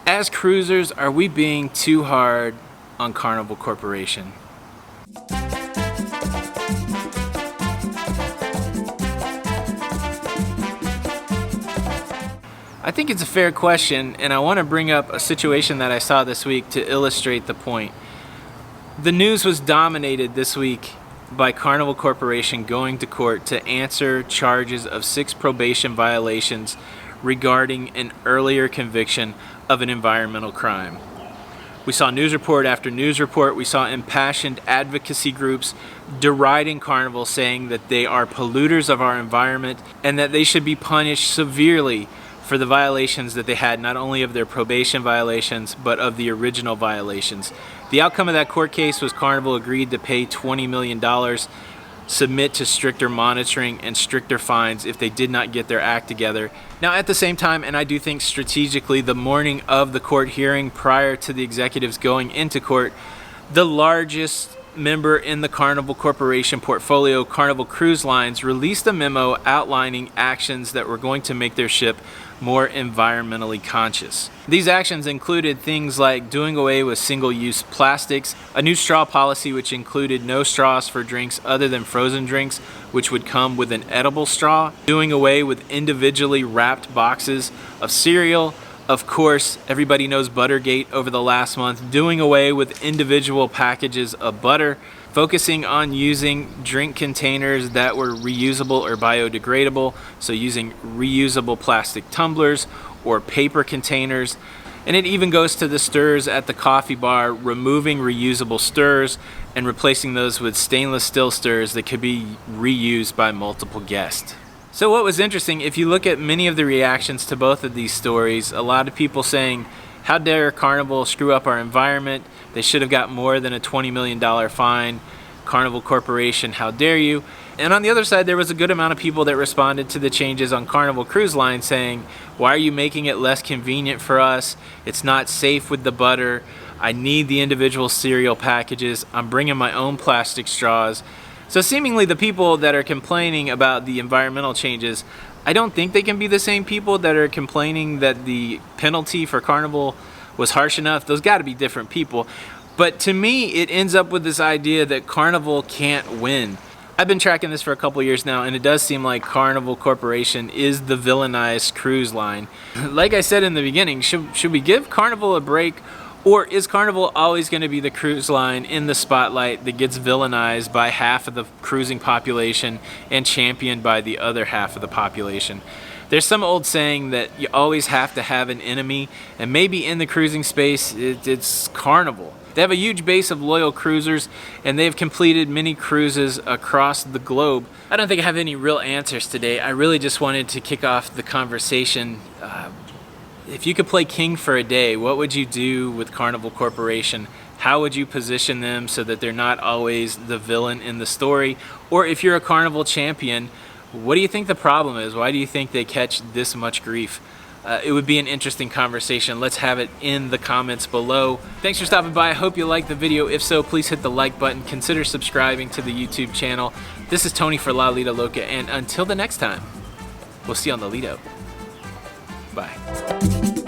As cruisers, are we being too hard on Carnival Corporation? I think it's a fair question, and I want to bring up a situation that I saw this week to illustrate the point. The news was dominated this week by Carnival Corporation going to court to answer charges of 6 probation violations regarding an earlier conviction of an environmental crime. We saw news report after news report. We saw impassioned advocacy groups deriding Carnival, saying that they are polluters of our environment and that they should be punished severely for the violations that they had, not only of their probation violations, but of the original violations. The outcome of that court case was Carnival agreed to pay $20 million, submit to stricter monitoring and stricter fines if they did not get their act together. Now, at the same time, and I do think strategically, the morning of the court hearing prior to the executives going into court, the largest member in the Carnival Corporation portfolio, Carnival Cruise Lines, released a memo outlining actions that were going to make their ship more environmentally conscious. These actions included things like doing away with single-use plastics, a new straw policy which included no straws for drinks other than frozen drinks, which would come with an edible straw, doing away with individually wrapped boxes of cereal. Of course, everybody knows Buttergate over the last month, doing away with individual packages of butter, focusing on using drink containers that were reusable or biodegradable, so using reusable plastic tumblers or paper containers. And it even goes to the stirrers at the coffee bar, removing reusable stirrers and replacing those with stainless steel stirrers that could be reused by multiple guests. So what was interesting, if you look at many of the reactions to both of these stories, a lot of people saying, how dare Carnival screw up our environment? They should have got more than a $20 million fine. Carnival Corporation, how dare you? And on the other side, there was a good amount of people that responded to the changes on Carnival Cruise Lines saying, why are you making it less convenient for us? It's not safe with the butter. I need the individual cereal packages. I'm bringing my own plastic straws. So seemingly the people that are complaining about the environmental changes, I don't think they can be the same people that are complaining that the penalty for Carnival was harsh enough. Those got to be different people. But to me, it ends up with this idea that Carnival can't win. I've been tracking this for a couple years now, and it does seem like Carnival Corporation is the villainized cruise line. Like I said in the beginning, should we give Carnival a break? Or is Carnival always going to be the cruise line in the spotlight that gets villainized by half of the cruising population and championed by the other half of the population? There's some old saying that you always have to have an enemy, and maybe in the cruising space, it's Carnival. They have a huge base of loyal cruisers, and they've completed many cruises across the globe. I don't think I have any real answers today. I really just wanted to kick off the conversation. If you could play king for a day, what would you do with Carnival Corporation? How would you position them so that they're not always the villain in the story? Or if you're a Carnival champion, what do you think the problem is? Why do you think they catch this much grief? It would be an interesting conversation. Let's have it in the comments below. Thanks for stopping by. I hope you liked the video. If so, please hit the like button. Consider subscribing to the YouTube channel. This is Tony for Lido, Loca, and until the next time, we'll see you on the Lido. Bye.